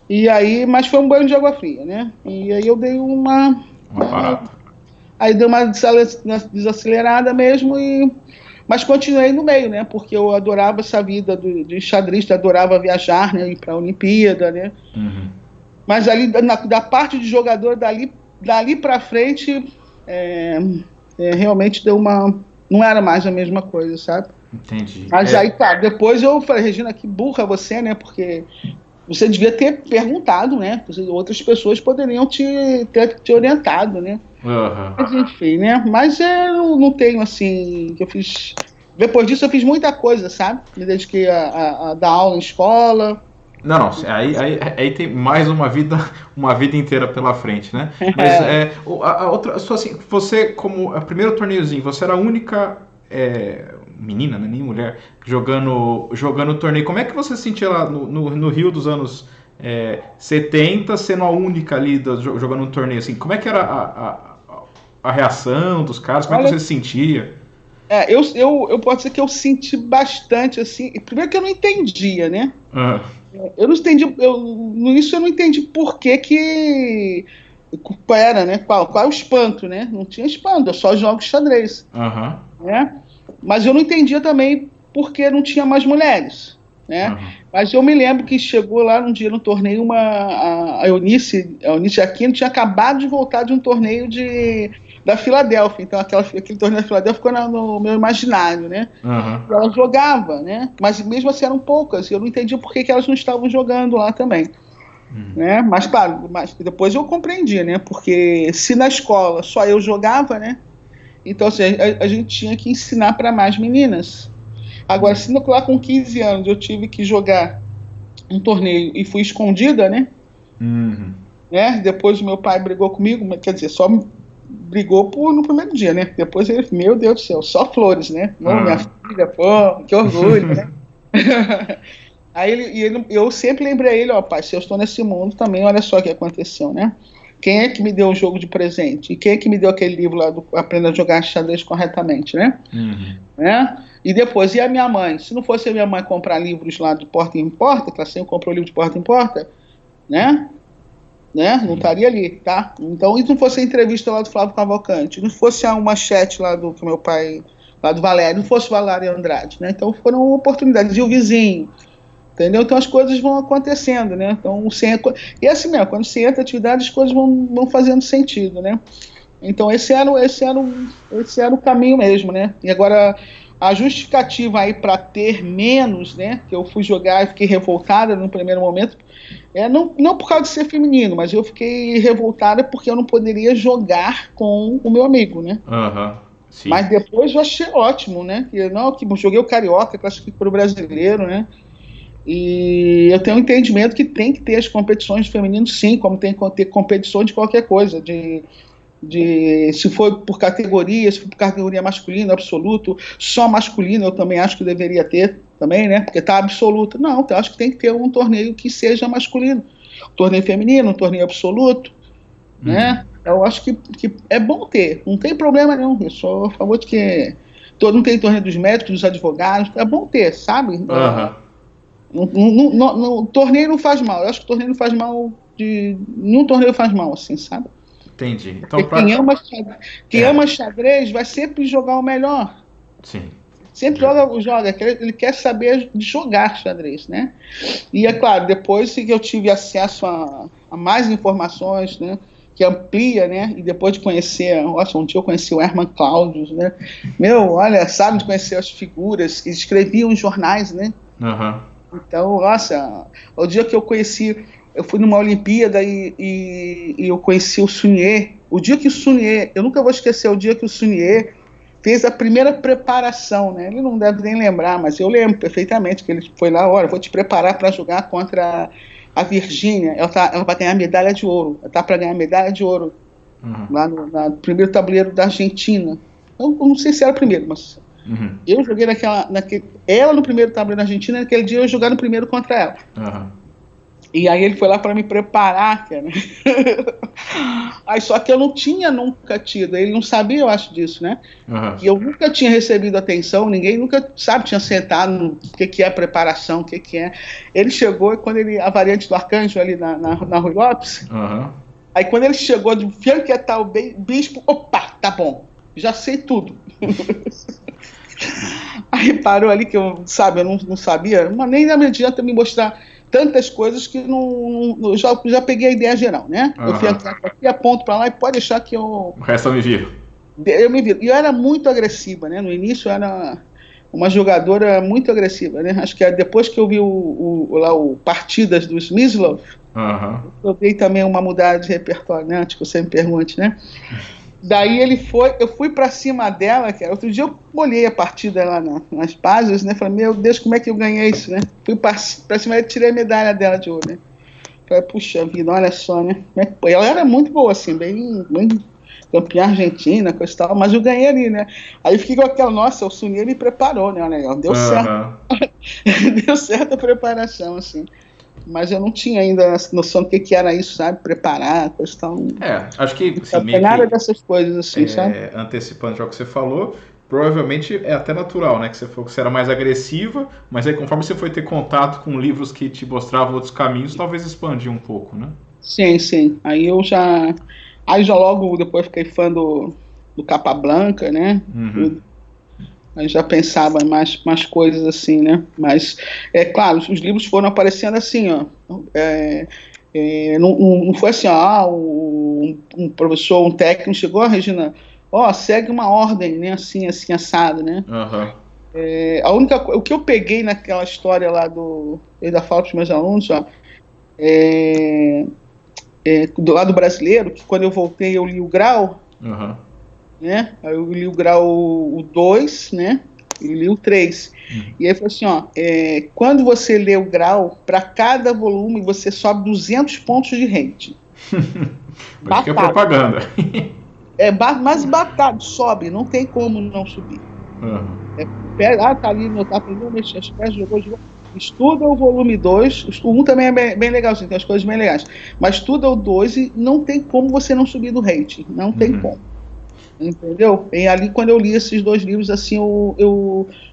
E aí, mas foi um banho de água fria, né? E aí eu dei Uma parada. aí dei uma desacelerada mesmo, mas continuei no meio, né? Porque eu adorava essa vida de xadrista, adorava viajar, né? Ir para a Olimpíada, né? Uhum. Mas ali, da parte de jogador, dali para frente, realmente deu não era mais a mesma coisa, sabe? Entendi. Mas aí, tá, depois eu falei, Regina, que burra você, né? Porque você devia ter perguntado, né? Outras pessoas poderiam ter te orientado, né? Uhum. Mas enfim, né? Mas eu não tenho, assim, que eu fiz... Depois disso eu fiz muita coisa, sabe? Me dediquei a dar aula em escola. Não, aí tem mais uma vida inteira pela frente, né? Mas a outra, só assim, você como o primeiro torneiozinho, você era a única menina, né, nem mulher, jogando torneio. Como é que você se sentia lá no Rio dos anos 70, sendo a única ali jogando um torneio assim? Como é que era a reação dos caras? Como é que Olha, você se sentia? eu posso dizer que eu senti bastante, assim... Primeiro que eu não entendia, né? Ah, Eu não entendi, no início eu não entendi por qual era, né? Qual é o espanto, né? Não tinha espanto, eu só jogo xadrez, aham, né? Mas eu não entendia também por que não tinha mais mulheres, né? aham. Mas eu me lembro que chegou lá um dia no torneio a Eunice Aquino tinha acabado de voltar de um torneio da Filadélfia, então aquele torneio da Filadélfia ficou no meu imaginário, né? Aham. E ela jogava, né? Mas mesmo assim eram poucas, e eu não entendia por que elas não estavam jogando lá também, né? Mas claro, depois eu compreendi, né? Porque se na escola só eu jogava, né? Então assim, a gente tinha que ensinar para mais meninas. Agora, se lá com 15 anos eu tive que jogar um torneio e fui escondida, né? Uhum. Depois o meu pai brigou comigo, quer dizer, só brigou no primeiro dia, né? Depois ele, meu Deus do céu, só flores, né? Não, minha filha, pô, que orgulho, né? Aí eu sempre lembrei a ele, ó, pai, se eu estou nesse mundo também, olha só o que aconteceu, né? Quem é que me deu o jogo de presente? E quem é que me deu aquele livro lá do Aprenda a Jogar Xadrez Corretamente, né? Uhum. Né? E depois, e a minha mãe? Se não fosse a minha mãe comprar livros lá de porta em porta, que ela sempre comprou livro de porta em porta, né? Não estaria ali, tá? Então, e se não fosse a entrevista lá do Flávio Cavalcante, não fosse a manchete lá do meu pai, lá do Valério, não fosse o Valério Andrade, né? Então foram oportunidades. E o vizinho, entendeu? Então as coisas vão acontecendo, né? Então, e é assim mesmo, quando você entra na atividade, as coisas vão fazendo sentido, né? Então esse era o caminho mesmo, né? E agora a justificativa aí para ter menos, né? Que eu fui jogar e fiquei revoltada no primeiro momento, não por causa de ser feminino, mas eu fiquei revoltada porque eu não poderia jogar com o meu amigo, né? Aham, sim. Mas depois eu achei ótimo, né? Que eu joguei o Carioca, classifiquei para o brasileiro, né? E eu tenho um entendimento que tem que ter as competições de feminino, sim, como tem que ter competições de qualquer coisa, se for por categoria, se for por categoria masculina, absoluto, só masculino eu também acho que deveria ter também, né? Porque tá absoluto. Não, eu acho que tem que ter um torneio que seja masculino. Um torneio feminino, um torneio absoluto, né? Eu acho que é bom ter, não tem problema nenhum. Eu sou a favor de que não tem torneio dos médicos, dos advogados, é bom ter, sabe? Aham. Torneio não faz mal. Eu acho que o torneio não faz mal nenhum torneio faz mal, assim, sabe? Entendi. Então, Porque quem ama xadrez vai sempre jogar o melhor. Sim. Sempre joga. Ele quer saber de jogar xadrez, né? E é claro, depois que eu tive acesso a mais informações, né? Que amplia, né? E depois de conhecer, nossa, um dia eu conheci o Herman Cláudio, né? Olha, sabe, de conhecer as figuras que escreviam em jornais, né? Aham. Então, nossa, o dia que eu fui numa Olimpíada e eu conheci o Sunier. O dia que o Sunier, eu nunca vou esquecer o dia que o Sunier fez a primeira preparação, né? Ele não deve nem lembrar, mas eu lembro perfeitamente que ele foi lá, olha, vou te preparar para jogar contra a Virgínia, ela vai ganhar medalha de ouro, ela tá para ganhar medalha de ouro, lá no primeiro tabuleiro da Argentina. Eu não sei se era o primeiro, mas eu joguei ela no primeiro tabuleiro da Argentina, naquele dia eu joguei no primeiro contra ela. E aí ele foi lá para me preparar, cara. Aí só que eu não tinha nunca tido, ele não sabia, eu acho, disso, né? Aham. E eu nunca tinha recebido atenção, ninguém nunca, sabe, tinha sentado no que é preparação, o que é. Ele chegou, e quando ele, a variante do Arcanjo ali na Rui Lopes, Aham. aí quando ele chegou de fianquetar o bispo, opa, tá bom, já sei tudo. Aí parou ali que eu, sabe, eu não sabia, mas nem adianta me mostrar tantas coisas que eu já peguei a ideia geral, né? Eu fui aqui, aponto para lá e pode deixar que O resto eu me viro. eu me viro. E eu era muito agressiva, né? No início eu era uma jogadora muito agressiva, né? Acho que depois que eu vi o Partidas do Smyslov, eu dei também uma mudada de repertório, né? Antes que você me pergunte, né? Daí eu fui pra cima dela, cara. Outro dia eu olhei a partida lá nas páginas, né? Falei, meu Deus, como é que eu ganhei isso, né? Fui pra cima e tirei a medalha dela de ouro, né? Falei, puxa vida, olha só, né? Ela era muito boa, assim, bem campeã argentina, coisa e tal, mas eu ganhei ali, né? Aí fiquei com aquela, nossa, o Sunier me preparou, né? Deu certo. Deu certo a preparação, assim. Mas eu não tinha ainda noção do que era isso, sabe? Preparar, coisa e tal. Acho que Não meio nada dessas coisas assim, sabe? Antecipando já o que você falou, provavelmente é até natural, né? Que você falou que você era mais agressiva, mas aí conforme você foi ter contato com livros que te mostravam outros caminhos, talvez expandir um pouco, né? Sim, sim. Aí já logo depois fiquei fã do Capablanca, né? Aí já pensava em mais coisas assim, né? Mas, é claro, os livros foram aparecendo assim, ó. Não foi assim, ó, um professor, um técnico chegou, Regina, ó, segue uma ordem, né? Assim, assado, né? O que eu peguei naquela história lá eu ainda falo para os meus alunos, ó, do lado brasileiro, que quando eu voltei eu li o Grau, né? Aí eu li o Grau o 2, né? E li o 3. E aí falou assim, ó, quando você lê o Grau, para cada volume você sobe 200 pontos de rating. Acho que é propaganda. Mas batado, sobe, não tem como não subir. Tá ali, tá aprendendo a mexer as peças, jogou. Estuda o volume 2, o 1 também é bem legalzinho, tem as coisas bem legais, mas estuda o 2 e não tem como você não subir do rating, não tem como. Entendeu? E ali, quando eu li esses dois livros, assim,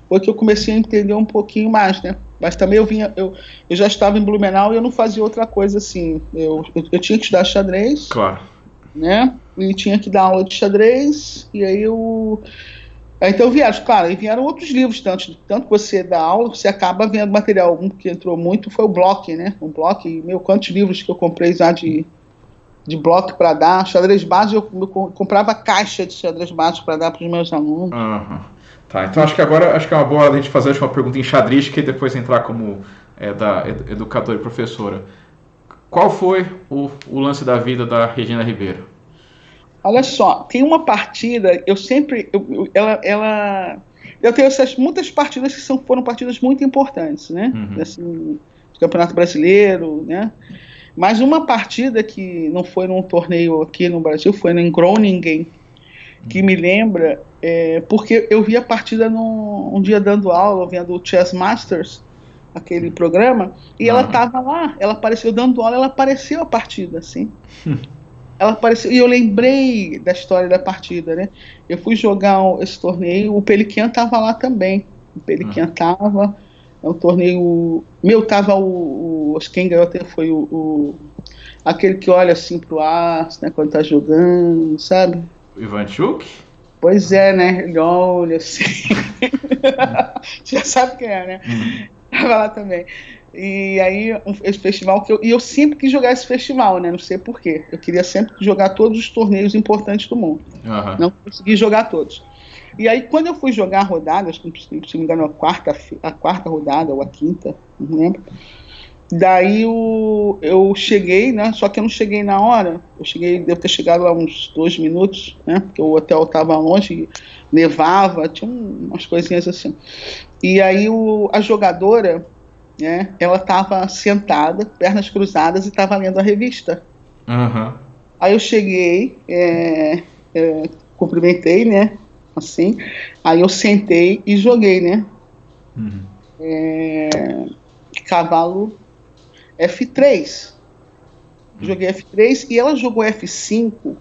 foi que eu comecei a entender um pouquinho mais, né? Mas também eu já estava em Blumenau e eu não fazia outra coisa, assim. Eu tinha que estudar xadrez, claro, né? E tinha que dar aula de xadrez, e aí então vieram outros livros, tanto que você dá aula, você acaba vendo material. Um que entrou muito foi o Bloch, né? O Bloch, quantos livros que eu comprei já de bloco para dar, xadrez base, eu comprava caixa de xadrez base para dar para os meus alunos. Tá, então acho que agora é uma boa a gente fazer uma pergunta enxadrística e depois entrar como da educadora e professora. Qual foi o lance da vida da Regina Ribeiro? Olha só, tem uma partida, eu tenho muitas partidas que foram partidas muito importantes, né? Assim, do Campeonato Brasileiro, né? Mas uma partida que não foi num torneio aqui no Brasil, foi em Groningen, que me lembra, porque eu vi a partida um dia dando aula, vendo o Chess Masters, aquele programa, e ela estava lá, ela apareceu dando aula, ela apareceu a partida, assim. Ela apareceu, e eu lembrei da história da partida, né? Eu fui jogar esse torneio, o Pelican estava lá também. O Pelican estava... É um torneio... tava acho que quem ganhou até foi aquele que olha assim pro ar, né, quando tá jogando, sabe? O Ivanchuk? Pois é, né? Ele olha assim. Já sabe quem é, né? Tava lá também. E aí, esse festival eu sempre quis jogar esse festival, né? Não sei porquê. Eu queria sempre jogar todos os torneios importantes do mundo. Não consegui jogar todos. E aí, quando eu fui jogar a rodada, acho que, se não me engano, a quarta rodada ou a quinta, não lembro. Daí eu cheguei, né? Só que eu não cheguei na hora. Devo ter chegado lá uns 2 minutos, né? Porque o hotel estava longe, nevava, tinha umas coisinhas assim. E aí a jogadora, né? Ela estava sentada, pernas cruzadas, e estava lendo a revista. Aí eu cheguei, cumprimentei, né? Assim, aí eu sentei e joguei, né? Cavalo. F3. Joguei F3 e ela jogou F5.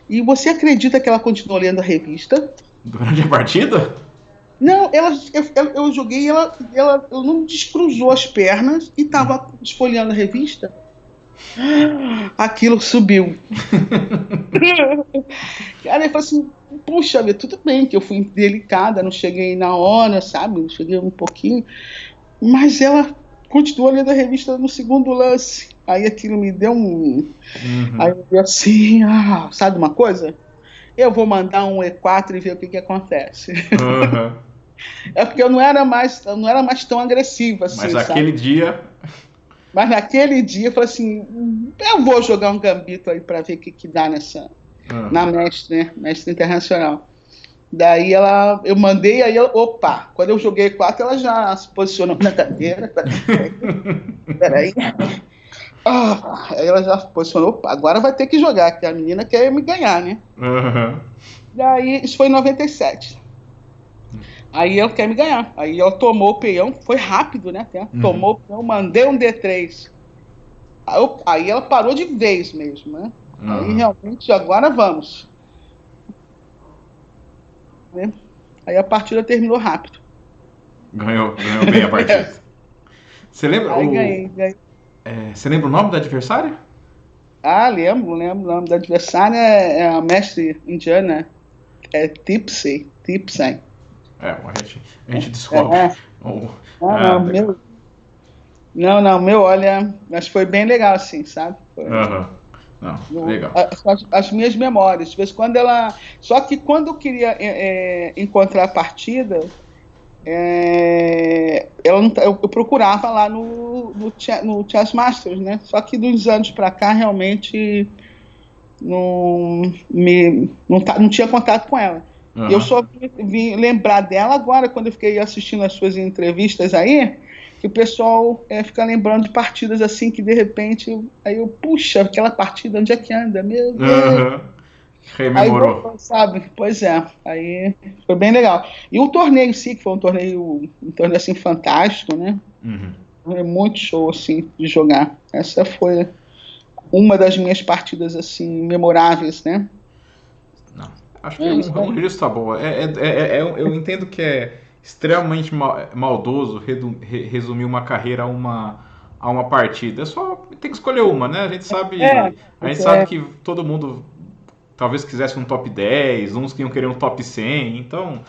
E você acredita que ela continuou lendo a revista? Durante a partida? Não, eu joguei e ela não descruzou as pernas e estava esfolhando a revista. Aquilo subiu. Cara, eu falei assim, puxa vida, tudo bem que eu fui delicada, não cheguei na hora, sabe? Não cheguei um pouquinho. Mas ela continuou lendo a revista no segundo lance. Aí aquilo me deu um... Aí eu dei assim, sabe uma coisa? Eu vou mandar um E4 e ver o que acontece. É porque eu não era mais tão agressiva assim, Mas aquele sabe? dia... Mas naquele dia eu falei assim, eu vou jogar um gambito aí para ver o que dá na mestre, né? Mestre internacional. Daí eu mandei, aí opa, quando eu joguei 4, ela já se posicionou na cadeira. Peraí. Aí ela já se posicionou, opa, agora vai ter que jogar, que a menina quer me ganhar, né? Daí, isso foi em 97. Aí ela quer me ganhar. Aí ela tomou o peão, foi rápido, né? Tomou o peão, mandei um D3. Aí ela parou de vez mesmo, né? Aí realmente, agora vamos. Né? Aí a partida terminou rápido. Ganhou bem a partida. Você lembra? Aí ganhei. Você lembra o nome do adversário? Lembro. O nome da adversária é a mestre indiana. É Tipsy. A gente descobre. Meu, olha, mas foi bem legal, assim, sabe? Não, legal. As minhas memórias. De vez em quando ela... Só que quando eu queria encontrar a partida, eu procurava lá no Chess Masters, né? Só que dos anos para cá, realmente, não tinha contato com ela. Eu só vim lembrar dela agora, quando eu fiquei assistindo as suas entrevistas aí, que o pessoal fica lembrando de partidas assim, que de repente, aí puxa, aquela partida, onde é que anda? Meu Deus! Rememorou. Aí, sabe? Pois é, aí foi bem legal. E o torneio em si, que foi um torneio assim, fantástico, né? É muito show, assim, de jogar. Essa foi uma das minhas partidas, assim, memoráveis, né? Não, acho que um registro tá bom. Eu entendo que é extremamente maldoso resumir uma carreira a uma partida. É só tem que escolher uma, né? A gente sabe que todo mundo talvez quisesse um top 10, uns que iam querer um top 100, então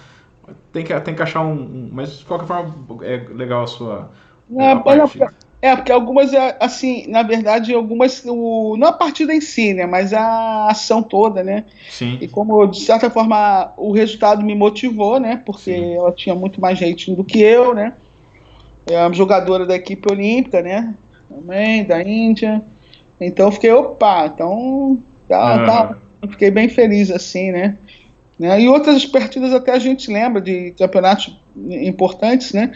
tem que achar mas de qualquer forma é legal a partida. Porque algumas, assim, na verdade, algumas, não a partida em si, né, mas a ação toda, né? Sim. E como, de certa forma, o resultado me motivou, né? Porque Sim. ela tinha muito mais rating do que eu, né? É uma jogadora da equipe olímpica, né? Também, da Índia. Então, eu fiquei, então, eu fiquei bem feliz, assim, né? E outras partidas até a gente lembra de campeonatos importantes, né?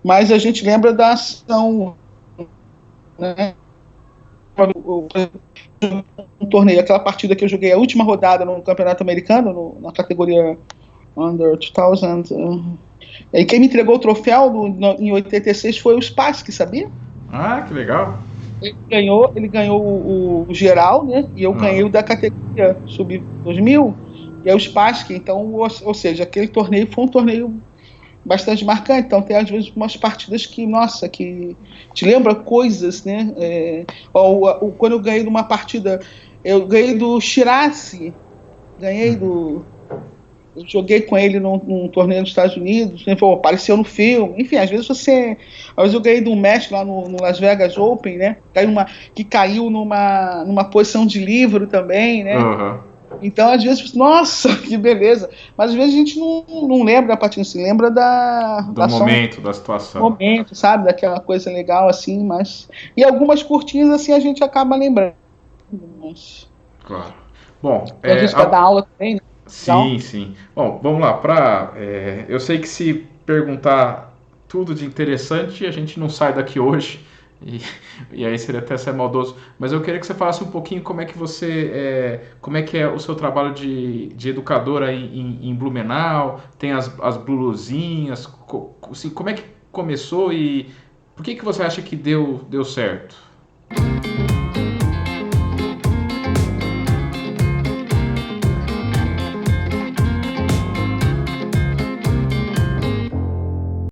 Mas a gente lembra da ação, né? Um torneio, aquela partida que eu joguei a última rodada no campeonato americano, na categoria Under 2000. E quem me entregou o troféu em 86 foi o Spassky, sabia? Que legal. Ele ganhou o geral, né? E eu ganhei o da categoria sub-2000, e é o Spassky. Então, ou seja, aquele torneio foi um torneio bastante marcante. Então tem às vezes umas partidas que, nossa, que te lembra coisas, né? Quando eu ganhei numa partida, eu ganhei do Shirazi, eu joguei com ele num torneio nos Estados Unidos, né? Apareceu no filme, enfim, às vezes eu ganhei de um mestre lá no Las Vegas Open, né? Que caiu numa posição de livro também, né? Então, às vezes, nossa, que beleza. Mas às vezes a gente não lembra a partida, assim, lembra do momento, da situação. Do momento, sabe? Daquela coisa legal, assim, mas... E algumas curtinhas, assim, a gente acaba lembrando. Mas... Claro. Bom, a gente vai dar aula também, né? Sim. Bom, vamos lá. Eu sei que se perguntar tudo de interessante, a gente não sai daqui hoje. E aí seria até ser maldoso. Mas eu queria que você falasse um pouquinho como é que como é que é o seu trabalho de educadora em Blumenau, tem as Bluluzinhas, assim, como é que começou e Por que você acha que deu certo?